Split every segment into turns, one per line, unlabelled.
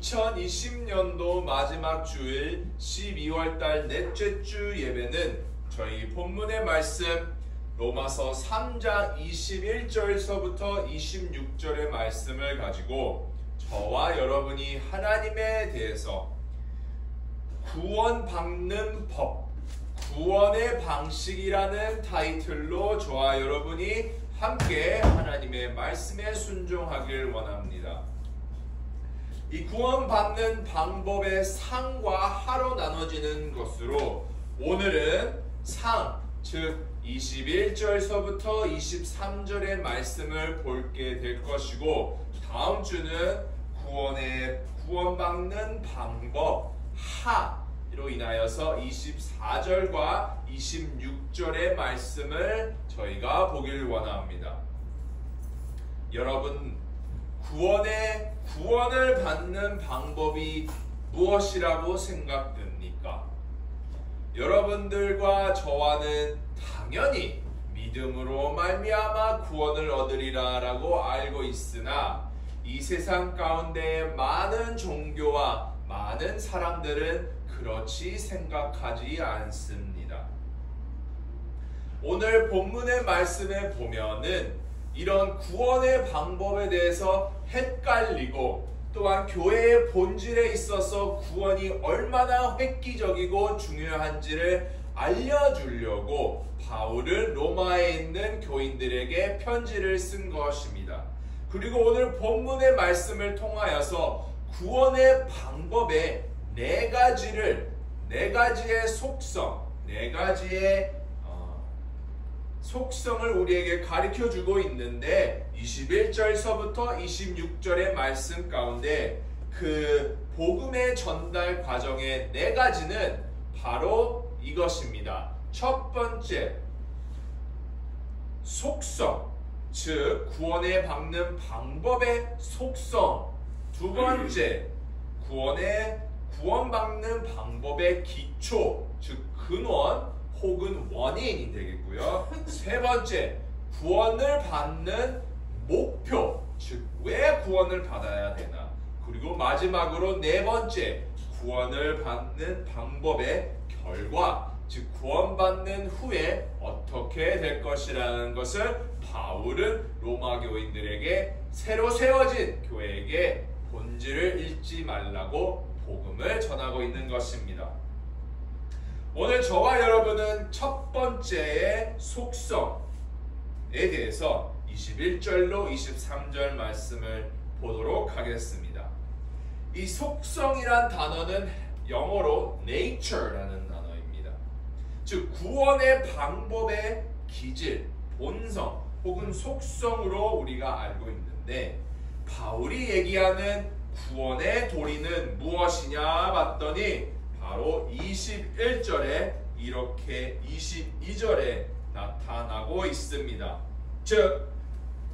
2020년도 마지막 주일 12월달 넷째 주 예배는 저희 본문의 말씀 로마서 3장 21절서부터 26절의 말씀을 가지고 저와 여러분이 하나님에 대해서 구원받는 법, 구원의 방식이라는 타이틀로 저와 여러분이 함께 하나님의 말씀에 순종하길 원합니다. 이 구원받는 방법의 상과 하로 나눠지는 것으로 오늘은 상, 즉 21절서부터 23절의 말씀을 볼게 될 것이고, 다음 주는 구원받는 방법 하로 인하여서 24절과 26절의 말씀을 저희가 보길 원합니다. 여러분, 구원을 받는 방법이 무엇이라고 생각됩니까? 여러분들과 저와는 당연히 믿음으로 말미암아 구원을 얻으리라 라고 알고 있으나, 이 세상 가운데 많은 종교와 많은 사람들은 그렇지 생각하지 않습니다. 오늘 본문의 말씀에 보면은 이런 구원의 방법에 대해서 헷갈리고, 또한 교회의 본질에 있어서 구원이 얼마나 획기적이고 중요한지를 알려주려고 바울은 로마에 있는 교인들에게 편지를 쓴 것입니다. 그리고 오늘 본문의 말씀을 통하여서 구원의 방법의 네 가지의 속성을 우리에게 가르쳐주고 있는데, 21절서부터 26절의 말씀 가운데 그 복음의 전달 과정의 네 가지는 바로 이것입니다. 첫 번째, 속성, 즉 구원에 받는 방법의 속성. 두 번째, 구원받는 방법의 기초, 즉 근원 혹은 원인이 되겠고요. 세 번째, 구원을 받는 목표, 즉 왜 구원을 받아야 되나. 그리고 마지막으로 네 번째, 구원을 받는 방법의 결과, 즉 구원받는 후에 어떻게 될 것이라는 것을 바울은 로마 교인들에게, 새로 세워진 교회에게 본질을 잃지 말라고 복음을 전하고 있는 것입니다. 오늘 저와 여러분은 첫 번째의 속성에 대해서 21절로 23절 말씀을 보도록 하겠습니다. 이 속성이란 단어는 영어로 nature라는 단어입니다. 즉 구원의 방법의 기질, 본성 혹은 속성으로 우리가 알고 있는데, 바울이 얘기하는 구원의 도리는 무엇이냐 봤더니 바로 21절에 이렇게 22절에 나타나고 있습니다. 즉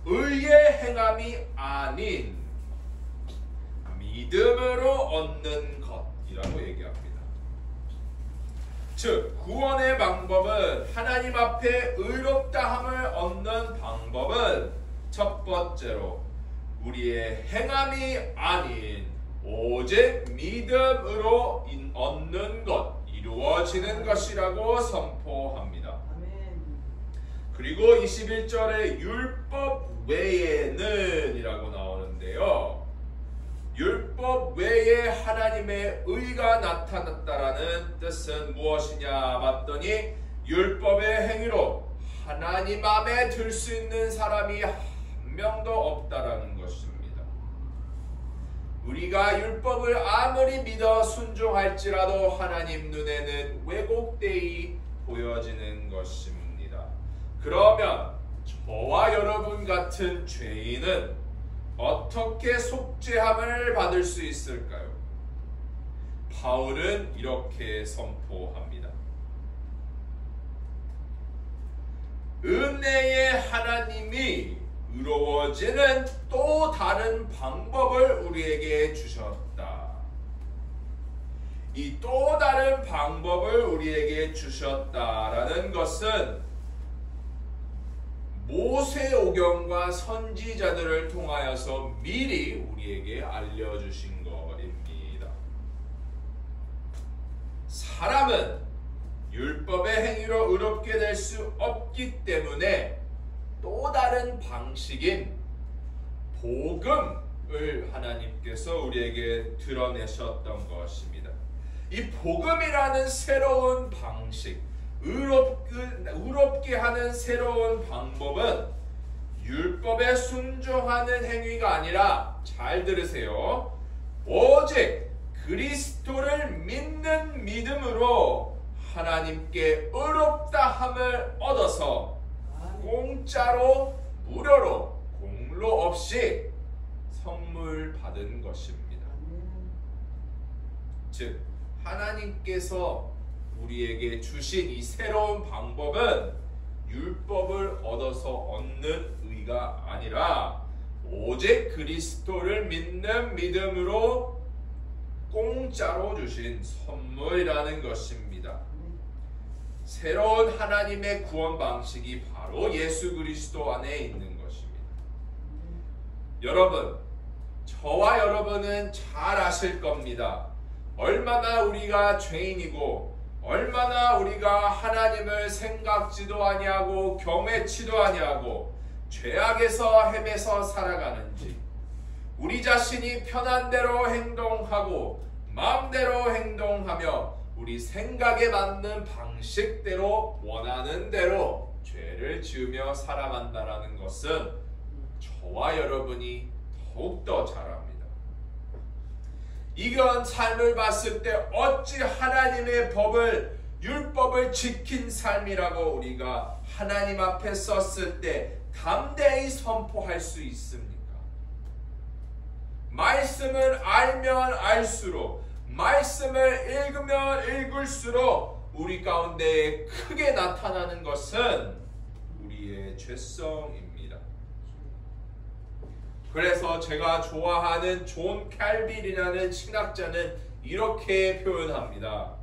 의의 행함이 아닌 믿음으로 얻는 것이라고 얘기합니다. 즉 구원의 방법은, 하나님 앞에 의롭다함을 얻는 방법은 첫 번째로 우리의 행함이 아닌 오직 믿음으로 얻는 것, 이루어지는 것이라고 선포합니다. 그리고 21절에 율법 외에는 이라고 나오는데요. 율법 외에 하나님의 의가 나타났다라는 뜻은 무엇이냐 봤더니, 율법의 행위로 하나님 맘에 들 수 있는 사람이 한 명도 없다라는 것입니다. 우리가 율법을 아무리 믿어 순종할지라도 하나님 눈에는 왜곡되이 보여지는 것입니다. 그러면 저와 여러분 같은 죄인은 어떻게 속죄함을 받을 수 있을까요? 바울은 이렇게 선포합니다. 은혜의 하나님이 의로워지는 또 다른 방법을 우리에게 주셨다. 이 또 다른 방법을 우리에게 주셨다라는 것은 모세오경과 선지자들을 통하여서 미리 우리에게 알려주신 것입니다. 사람은 율법의 행위로 의롭게 될 수 없기 때문에 또 다른 방식인 복음을 하나님께서 우리에게 드러내셨던 것입니다. 이 복음이라는 새로운 방식, 의롭게 하는 새로운 방법은 율법에 순종하는 행위가 아니라, 잘 들으세요, 오직 그리스도를 믿는 믿음으로 하나님께 의롭다함을 얻어서 공짜로, 무료로, 공로 없이 선물 받은 것입니다. 즉 하나님께서 우리에게 주신 이 새로운 방법은 율법을 얻어서 얻는 의가 아니라 오직 그리스도를 믿는 믿음으로 공짜로 주신 선물이라는 것입니다. 새로운 하나님의 구원 방식이 바로 예수 그리스도 안에 있는 것입니다. 여러분, 저와 여러분은 잘 아실 겁니다. 얼마나 우리가 죄인이고 얼마나 우리가 하나님을 생각지도 아니하고 경외치도 아니하고 죄악에서 헤매서 살아가는지, 우리 자신이 편한 대로 행동하고 마음대로 행동하며 우리 생각에 맞는 방식대로 원하는 대로 죄를 지으며 살아간다는 것은 저와 여러분이 더욱더 잘 압니다. 이런 삶을 봤을 때 어찌 하나님의 법을, 율법을 지킨 삶이라고 우리가 하나님 앞에 썼을 때 담대히 선포할 수 있습니까? 말씀을 알면 알수록, 말씀을 읽으면 읽을수록 우리 가운데 크게 나타나는 것은 우리의 죄성입니다. 그래서 제가 좋아하는 존 칼빈이라는 신학자는 이렇게 표현합니다.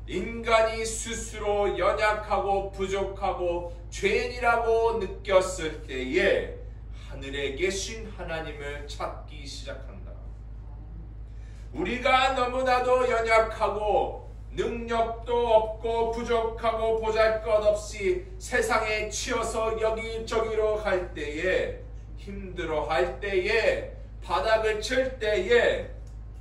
인간이 스스로 연약하고 부족하고 죄인이라고 느꼈을 때에 하늘에 계신 하나님을 찾기 시작한다. 우리가 너무나도 연약하고 능력도 없고 부족하고 보잘것없이 세상에 치여서 여기저기로 갈 때에, 힘들어할 때에, 바닥을 칠 때에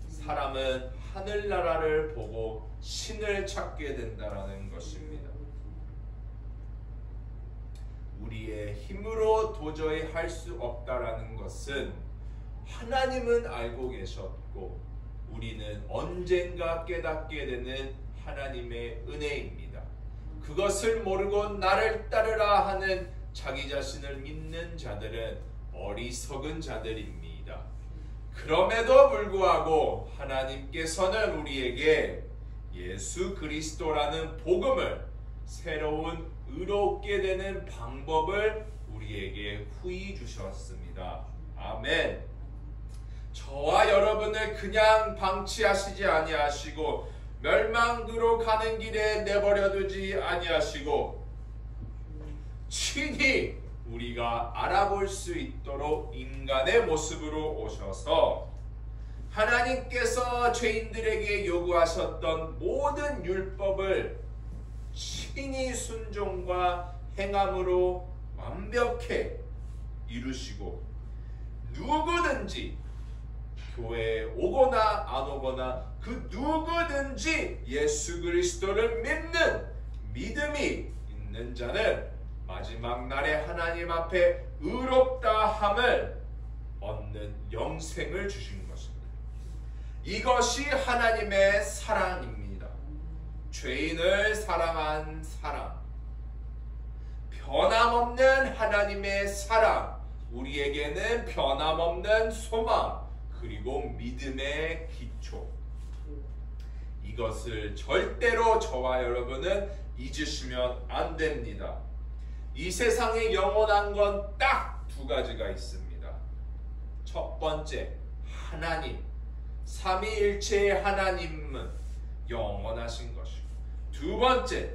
사람은 하늘나라를 보고 신을 찾게 된다는 것입니다. 우리의 힘으로 도저히 할 수 없다라는 것은 하나님은 알고 계셨고 우리는 언젠가 깨닫게 되는 하나님의 은혜입니다. 그것을 모르고 나를 따르라 하는 자기 자신을 믿는 자들은 어리석은 자들입니다. 그럼에도 불구하고 하나님께서는 우리에게 예수 그리스도라는 복음을, 새로운 의롭게 되는 방법을 우리에게 후히 주셨습니다. 아멘. 저와 여러분을 그냥 방치하시지 아니하시고 멸망으로 가는 길에 내버려 두지 아니하시고 친히 우리가 알아볼 수 있도록 인간의 모습으로 오셔서 하나님께서 죄인들에게 요구하셨던 모든 율법을 친히 순종과 행함으로 완벽히 이루시고, 누구든지 교회에 오거나 안 오거나 그 누구든지 예수 그리스도를 믿는 믿음이 있는 자는 마지막 날에 하나님 앞에 의롭다함을 얻는 영생을 주신 것입니다. 이것이 하나님의 사랑입니다. 죄인을 사랑한 사랑, 변함없는 하나님의 사랑, 우리에게는 변함없는 소망, 그리고 믿음의 기초. 이것을 절대로 저와 여러분은 잊으시면 안 됩니다. 이 세상에 영원한 건 딱 두 가지가 있습니다. 첫 번째, 하나님, 삼위일체의 하나님은 영원하신 것이고, 두 번째,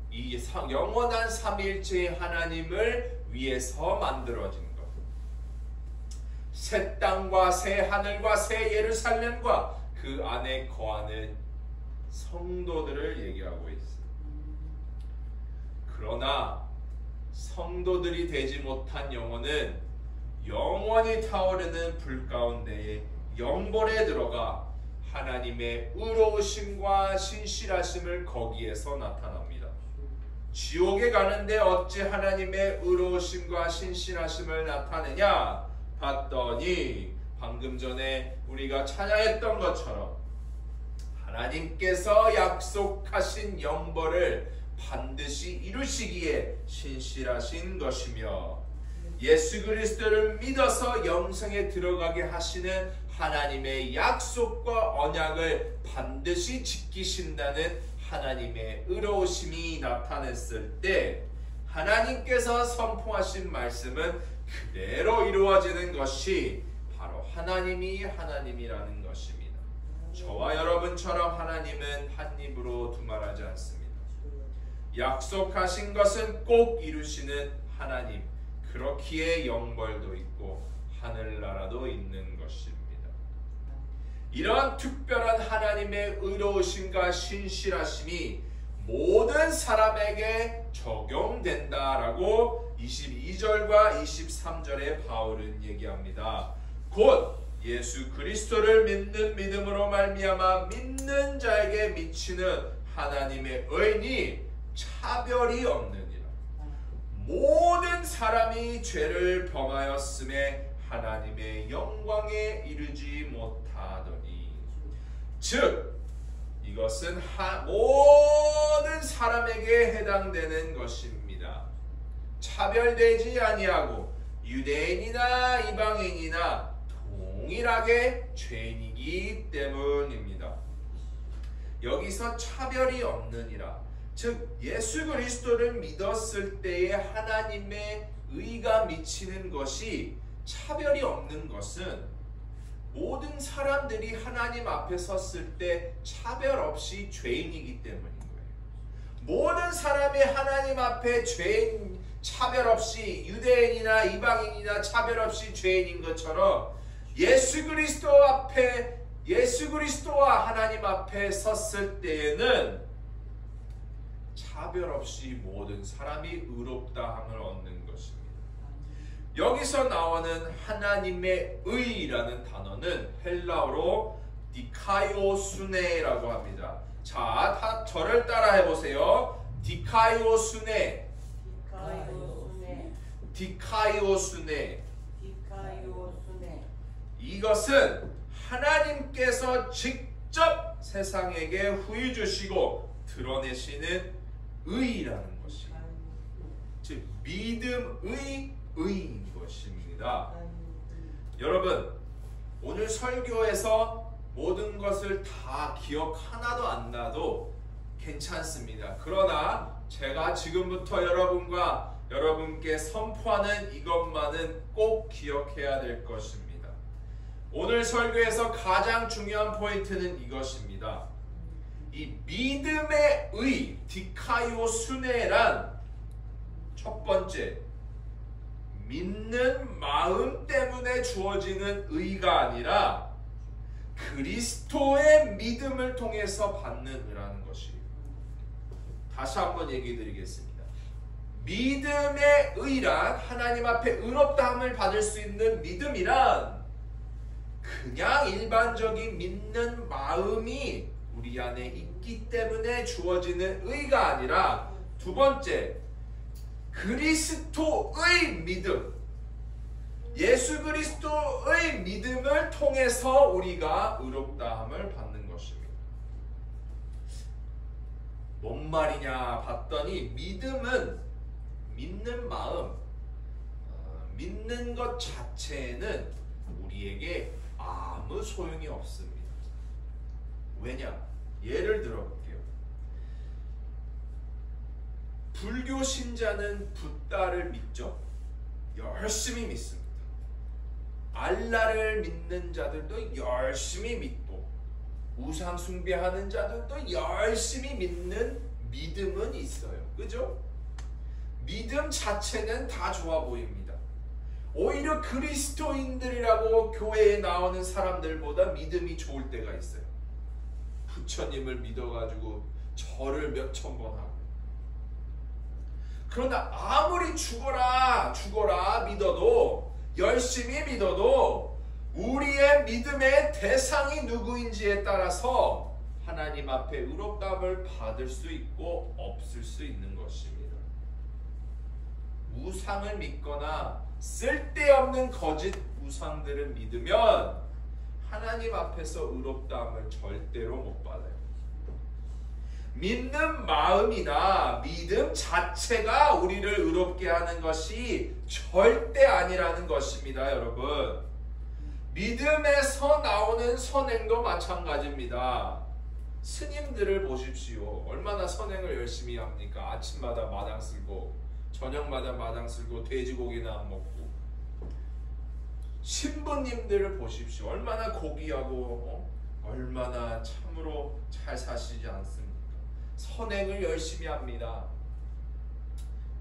이 영원한 삼위일체의 하나님을 위해서 만들어진 것. 새 땅과 새 하늘과 새 예루살렘과 그 안에 거하는 성도들을 얘기하고 있습니다. 그러나 성도들이 되지 못한 영혼은 영원히 타오르는 불 가운데에 영벌에 들어가 하나님의 의로우심과 신실하심을 거기에서 나타납니다. 지옥에 가는데 어찌 하나님의 의로우심과 신실하심을 나타내냐 봤더니 방금 전에 우리가 찬양했던 것처럼 하나님께서 약속하신 영벌을 반드시 이루시기에 신실하신 것이며 예수 그리스도를 믿어서 영생에 들어가게 하시는 하나님의 약속과 언약을 반드시 지키신다는 하나님의 의로우심이 나타났을 때 하나님께서 선포하신 말씀은 그대로 이루어지는 것이 바로 하나님이 하나님이라는 것입니다. 저와 여러분처럼 하나님은 한 입으로 두말하지 않습니다. 약속하신 것은 꼭 이루시는 하나님, 그렇기에 영벌도 있고 하늘나라도 있는 것입니다. 이런 특별한 하나님의 의로우심과 신실하심이 모든 사람에게 적용된다라고 22절과 23절에 바울은 얘기합니다. 곧 예수 그리스도를 믿는 믿음으로 말미암아 믿는 자에게 미치는 하나님의 의인이 차별이 없느니라. 모든 사람이 죄를 범하였음에 하나님의 영광에 이르지 못하더니, 즉 이것은 모든 사람에게 해당되는 것입니다. 차별되지 아니하고 유대인이나 이방인이나 동일하게 죄인이기 때문입니다. 여기서 차별이 없느니라, 즉 예수 그리스도를 믿었을 때에 하나님의 의가 미치는 것이 차별이 없는 것은 모든 사람들이 하나님 앞에 섰을 때 차별 없이 죄인이기 때문인 거예요. 모든 사람이 하나님 앞에 죄인 차별 없이 유대인이나 이방인이나 차별 없이 죄인인 것처럼 예수 그리스도와 하나님 앞에 섰을 때에는 차별 없이 모든 사람이 의롭다함을 얻는 것입니다. 여기서 나오는 하나님의 의라는 단어는 헬라어로 디카이오수네라고 합니다. 자, 다 저를 따라 해보세요. 디카이오수네. 디카이오수네. 이것은 하나님께서 직접 세상에게 후히 주시고 드러내시는 의라는 것입니다. 즉 믿음의 의인 것입니다. 여러분, 오늘 설교에서 모든 것을 다 기억 하나도 안 나도 괜찮습니다. 그러나 제가 지금부터 여러분께 선포하는 이것만은 꼭 기억해야 될 것입니다. 오늘 설교에서 가장 중요한 포인트는 이것입니다. 이 믿음의 의, 디카이오수네란 첫 번째, 믿는 마음 때문에 주어지는 의가 아니라 그리스도의 믿음을 통해서 받는 의라는 것이에요. 다시 한번 얘기 드리겠습니다. 믿음의 의란, 하나님 앞에 의롭다함을 받을 수 있는 믿음이란 그냥 일반적인 믿는 마음이 우리 안에 있기 때문에 주어지는 의가 아니라, 두 번째, 그리스도의 믿음, 예수 그리스도의 믿음을 통해서 우리가 의롭다함을 받는 것입니다. 뭔 말이냐 봤더니, 믿음은 믿는 마음, 믿는 것 자체는 우리에게 아무 소용이 없습니다. 왜냐? 예를 들어볼게요. 불교 신자는 붓다를 믿죠? 열심히 믿습니다. 알라를 믿는 자들도 열심히 믿고, 우상 숭배하는 자들도 열심히 믿는 믿음은 있어요. 그죠? 믿음 자체는 다 좋아 보입니다. 오히려 그리스도인들이라고 교회에 나오는 사람들보다 믿음이 좋을 때가 있어요. 부처님을 믿어가지고 절을 몇천 번 하고, 그러나 아무리 죽어라 믿어도, 열심히 믿어도 우리의 믿음의 대상이 누구인지에 따라서 하나님 앞에 의롭다함을 받을 수 있고 없을 수 있는 것입니다. 우상을 믿거나 쓸데없는 거짓 우상들을 믿으면 하나님 앞에서 의롭다함을 절대로 못 받아요. 믿는 마음이나 믿음 자체가 우리를 의롭게 하는 것이 절대 아니라는 것입니다, 여러분. 믿음에서 나오는 선행도 마찬가지입니다. 스님들을 보십시오. 얼마나 선행을 열심히 합니까? 아침마다 마당 쓸고 저녁마다 마당 쓸고 돼지고기나 안 먹고. 신부님들을 보십시오. 얼마나 고귀하고 얼마나 참으로 잘 사시지 않습니까? 선행을 열심히 합니다.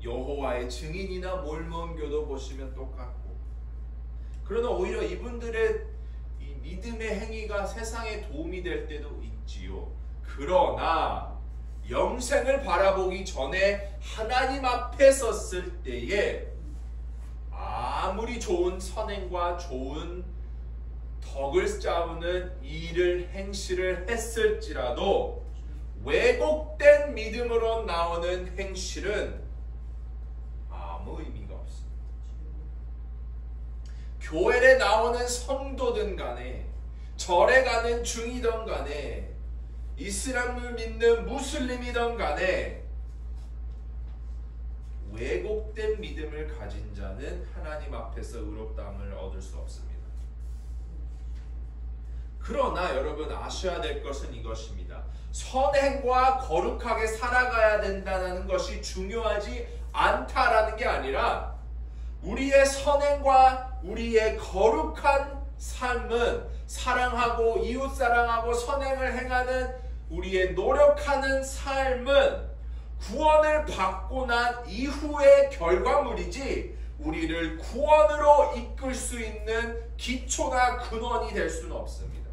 여호와의 증인이나 몰몬교도 보시면 똑같고. 그러나 오히려 이분들의 이 믿음의 행위가 세상에 도움이 될 때도 있지요. 그러나 영생을 바라보기 전에 하나님 앞에 섰을 때에 아무리 좋은 선행과 좋은 덕을 쌓는 일을 행실을 했을지라도 왜곡된 믿음으로 나오는 행실은 아무 의미가 없습니다. 교회에 나오는 성도든 간에, 절에 가는 중이든 간에, 이슬람을 믿는 무슬림이든 간에 왜곡된 믿음을 가진 자는 하나님 앞에서 의롭다함을 얻을 수 없습니다. 그러나 여러분 아셔야 될 것은 이것입니다. 선행과 거룩하게 살아가야 된다는 것이 중요하지 않다라는 게 아니라, 우리의 선행과 우리의 거룩한 삶은 사랑하고 이웃사랑하고 선행을 행하는 우리의 노력하는 삶은 구원을 받고 난 이후의 결과물이지 우리를 구원으로 이끌 수 있는 기초나 근원이 될 수는 없습니다.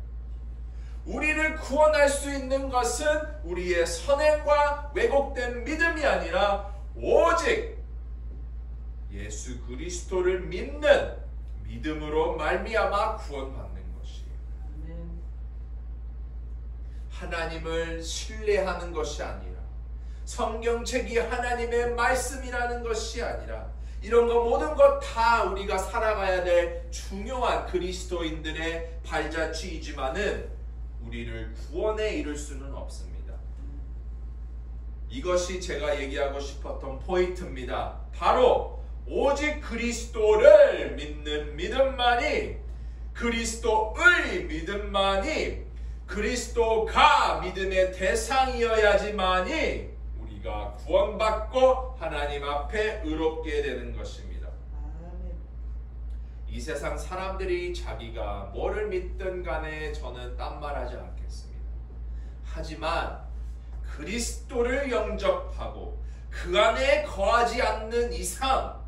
우리를 구원할 수 있는 것은 우리의 선행과 왜곡된 믿음이 아니라 오직 예수 그리스도를 믿는 믿음으로 말미암아 구원받는 것이에요. 하나님을 신뢰하는 것이 아니라, 성경책이 하나님의 말씀이라는 것이 아니라, 이런 거 모든 것 다 우리가 살아가야 될 중요한 그리스도인들의 발자취이지만은 우리를 구원에 이를 수는 없습니다. 이것이 제가 얘기하고 싶었던 포인트입니다. 바로 오직 그리스도를 믿는 믿음만이, 그리스도의 믿음만이, 그리스도가 믿음의 대상이어야지만이 우리가 구원받고 하나님 앞에 의롭게 되는 것입니다. 이 세상 사람들이 자기가 뭐를 믿든 간에 저는 딴 말하지 않겠습니다. 하지만 그리스도를 영접하고 그 안에 거하지 않는 이상,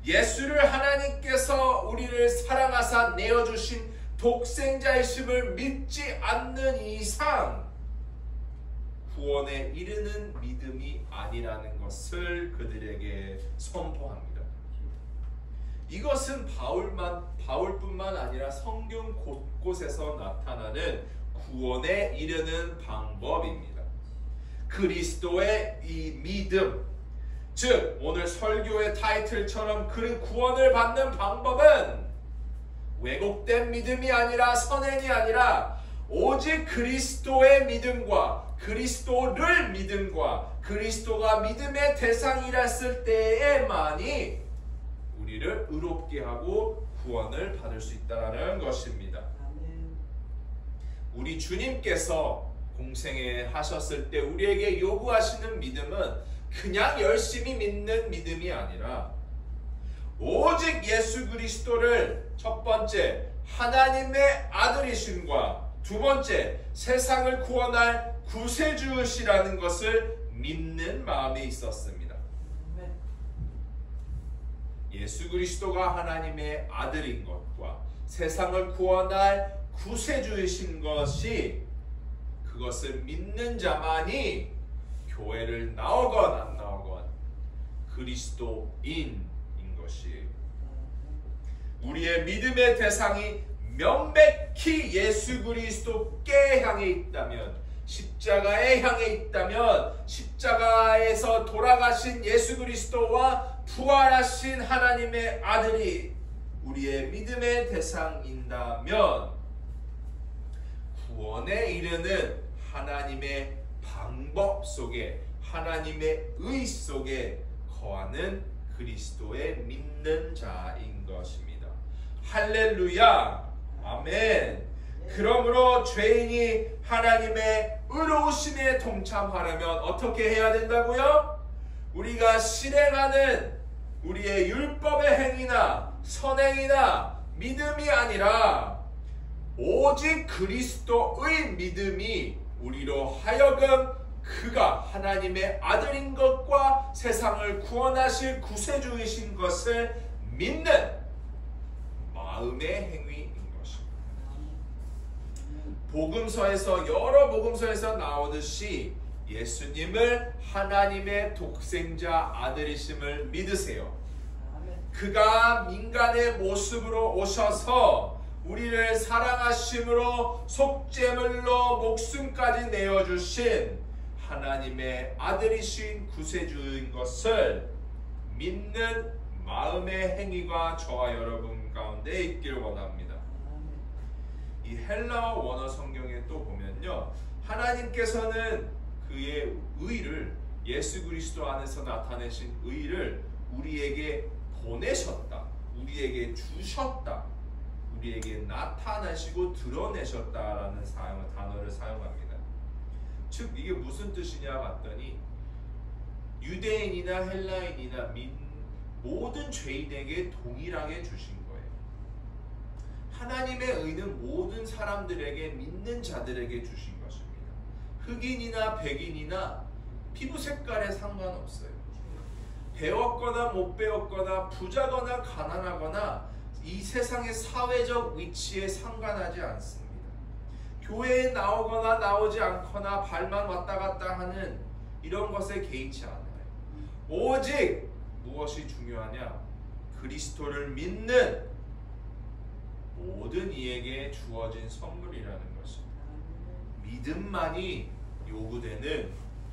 예수를 하나님께서 우리를 사랑하사 내어주신 독생자이심을 믿지 않는 이상 구원에 이르는 믿음이 아니라는 것을 그들에게 선포합니다. 이것은 바울뿐만 아니라 성경 곳곳에서 나타나는 구원에 이르는 방법입니다. 그리스도의 이 믿음, 즉 오늘 설교의 타이틀처럼 그 구원을 받는 방법은 왜곡된 믿음이 아니라 선행이 아니라 오직 그리스도의 믿음과 그리스도를 믿음과 그리스도가 믿음의 대상이랬을 때에만이 우리를 의롭게 하고 구원을 받을 수 있다는 것입니다. 우리 주님께서 공생에 하셨을 때 우리에게 요구하시는 믿음은 그냥 열심히 믿는 믿음이 아니라 오직 예수 그리스도를 첫 번째 하나님의 아들이심과 두 번째 세상을 구원할 구세주시라는 것을 믿는 마음이 있었습니다. 예수 그리스도가 하나님의 아들인 것과 세상을 구원할 구세주이신 것이, 그것을 믿는 자만이 교회를 나오건 안 나오건 그리스도인인 것이에요. 우리의 믿음의 대상이 명백히 예수 그리스도께 향해 있다면, 십자가에 향해 있다면, 십자가에서 돌아가신 예수 그리스도와 부활하신 하나님의 아들이 우리의 믿음의 대상인다면 구원에 이르는 하나님의 방법 속에, 하나님의 의 속에 거하는 그리스도의 믿는 자인 것입니다. 할렐루야, 아멘. 그러므로 죄인이 하나님의 의로우심에 동참하려면 어떻게 해야 된다고요? 우리가 실행하는 우리의 율법의 행위나 선행이나 믿음이 아니라 오직 그리스도의 믿음이 우리로 하여금 그가 하나님의 아들인 것과 세상을 구원하실 구세주이신 것을 믿는 마음의 행위인 것입니다. 복음서에서, 여러 복음서에서 나오듯이 예수님을 하나님의 독생자 아들이심을 믿으세요. 그가 인간의 모습으로 오셔서 우리를 사랑하심으로 속죄물로 목숨까지 내어주신 하나님의 아들이신 구세주인 것을 믿는 마음의 행위가 저와 여러분 가운데 있기를 원합니다. 이 헬라어 원어 성경에 또 보면요, 하나님께서는 그의 의를, 예수 그리스도 안에서 나타내신 의를 우리에게 보내셨다, 우리에게 주셨다, 우리에게 나타나시고 드러내셨다라는 단어를 사용합니다. 즉 이게 무슨 뜻이냐 봤더니 유대인이나 헬라인이나 모든 죄인에게 동일하게 주신 거예요. 하나님의 의는 모든 사람들에게, 믿는 자들에게 주신 것입니다. 흑인이나 백인이나 피부 색깔에 상관없어요. 배웠거나 못 배웠거나 부자거나 가난하거나 이 세상의 사회적 위치에 상관하지 않습니다. 교회에 나오거나 나오지 않거나 발만 왔다 갔다 하는 이런 것에 개의치 않아요. 오직 무엇이 중요하냐? 그리스도를 믿는 모든 이에게 주어진 선물이라는 것입니다. 믿음만이 요구되는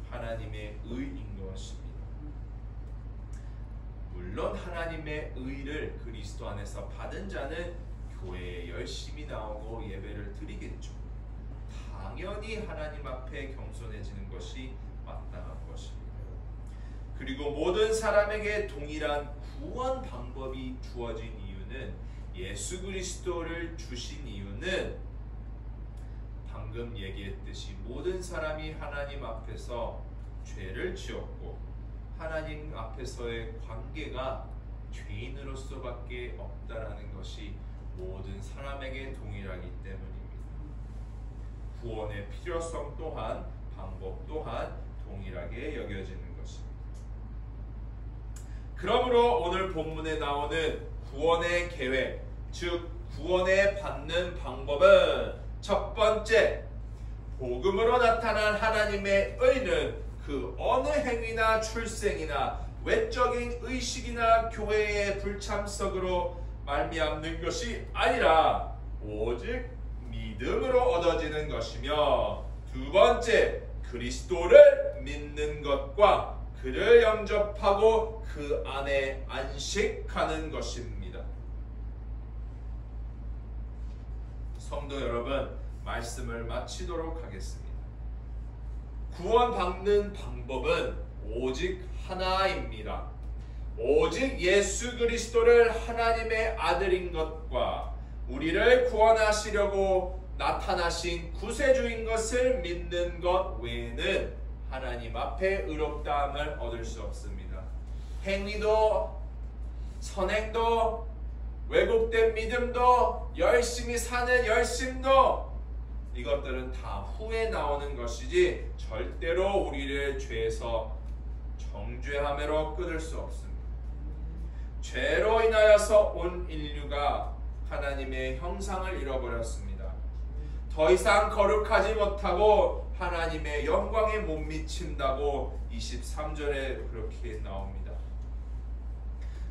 하나님의 의인 것입니다. 물론 하나님의 의를 그리스도 안에서 받은 자는 교회에 열심히 나오고 예배를 드리겠죠. 당연히 하나님 앞에 겸손해지는 것이 마땅한 것입니다. 그리고 모든 사람에게 동일한 구원 방법이 주어진 이유는, 예수 그리스도를 주신 이유는 방금 얘기했듯이 모든 사람이 하나님 앞에서 죄를 지었고 하나님 앞에서의 관계가 죄인으로서밖에 없다라는 것이 모든 사람에게 동일하기 때문입니다. 구원의 필요성 또한, 방법 또한 동일하게 여겨지는 것입니다. 그러므로 오늘 본문에 나오는 구원의 계획, 즉 구원에 받는 방법은 첫 번째, 복음으로 나타난 하나님의 의는 그 어느 행위나 출생이나 외적인 의식이나 교회의 불참석으로 말미암는 것이 아니라 오직 믿음으로 얻어지는 것이며, 두 번째, 그리스도를 믿는 것과 그를 영접하고 그 안에 안식하는 것입니다. 성도 여러분, 말씀을 마치도록 하겠습니다. 구원받는 방법은 오직 하나입니다. 오직 예수 그리스도를 하나님의 아들인 것과 우리를 구원하시려고 나타나신 구세주인 것을 믿는 것 외에는 하나님 앞에 의롭다함을 얻을 수 없습니다. 행위도, 선행도, 왜곡된 믿음도, 열심히 사는 열심도, 이것들은 다 후에 나오는 것이지 절대로 우리를 죄에서 정죄함으로 끊을 수 없습니다. 죄로 인하여서 온 인류가 하나님의 형상을 잃어버렸습니다. 더 이상 거룩하지 못하고 하나님의 영광에 못 미친다고 23절에 그렇게 나옵니다.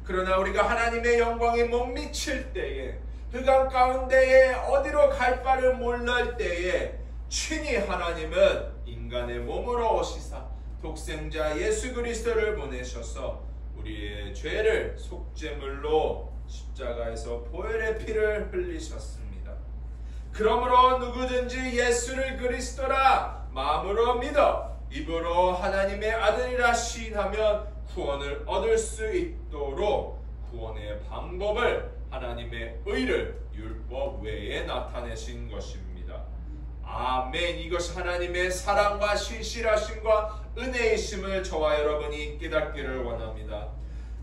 그러나 우리가 하나님의 영광에 못 미칠 때에, 흑암 가운데에 어디로 갈 바를 몰랄 때에 친히 하나님은 인간의 몸으로 오시사 독생자 예수 그리스도를 보내셔서 우리의 죄를 속죄물로 십자가에서 보혈의 피를 흘리셨습니다. 그러므로 누구든지 예수를 그리스도라 마음으로 믿어 입으로 하나님의 아들이라 시인하면 구원을 얻을 수 있도록 구원의 방법을, 하나님의 의를 율법 외에 나타내신 것입니다. 아멘. 이것이 하나님의 사랑과 신실하심과 은혜이심을 저와 여러분이 깨닫기를 원합니다.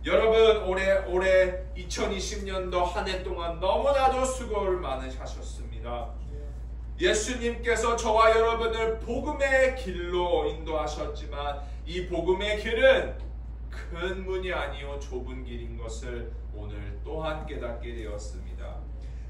여러분, 올해 2020년도 한 해 동안 너무나도 수고를 많이 하셨습니다. 예수님께서 저와 여러분을 복음의 길로 인도하셨지만 이 복음의 길은 큰 문이 아니요 좁은 길인 것을 오늘 또한 깨닫게 되었습니다.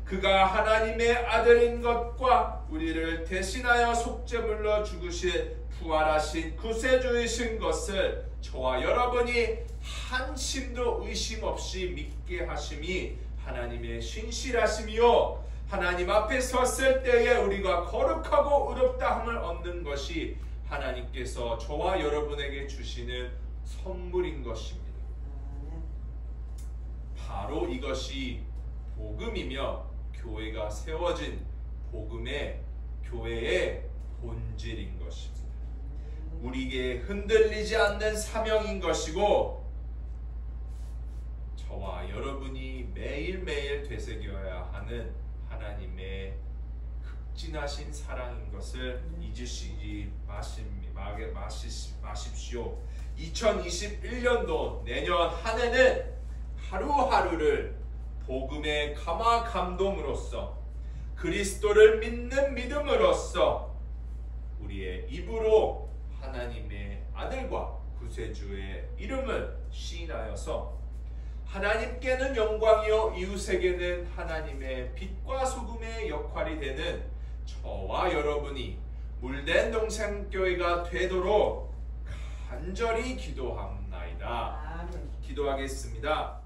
그가 하나님의 아들인 것과 우리를 대신하여 속죄물로 죽으신 부활하신 구세주이신 것을 저와 여러분이 한심도 의심 없이 믿게 하심이 하나님의 신실하심이요, 하나님 앞에 섰을 때에 우리가 거룩하고 의롭다함을 얻는 것이 하나님께서 저와 여러분에게 주시는 선물인 것입니다. 바로 이것이 복음이며 교회가 세워진 교회의 본질인 것입니다. 우리에게 흔들리지 않는 사명인 것이고 저와 여러분이 매일매일 되새겨야 하는 하나님의 극진하신 사랑인 것을 잊으시지 마십시오. 2021년도 내년 한 해는 하루하루를 복음의 감화 감동으로써 그리스도를 믿는 믿음으로써 우리의 입으로 하나님의 아들과 구세주의 이름을 시인하여서 하나님께는 영광이요 이웃에게는 하나님의 빛과 소금의 역할이 되는 저와 여러분이 물된 동생교회가 되도록 간절히 기도합나이다. 기도하겠습니다.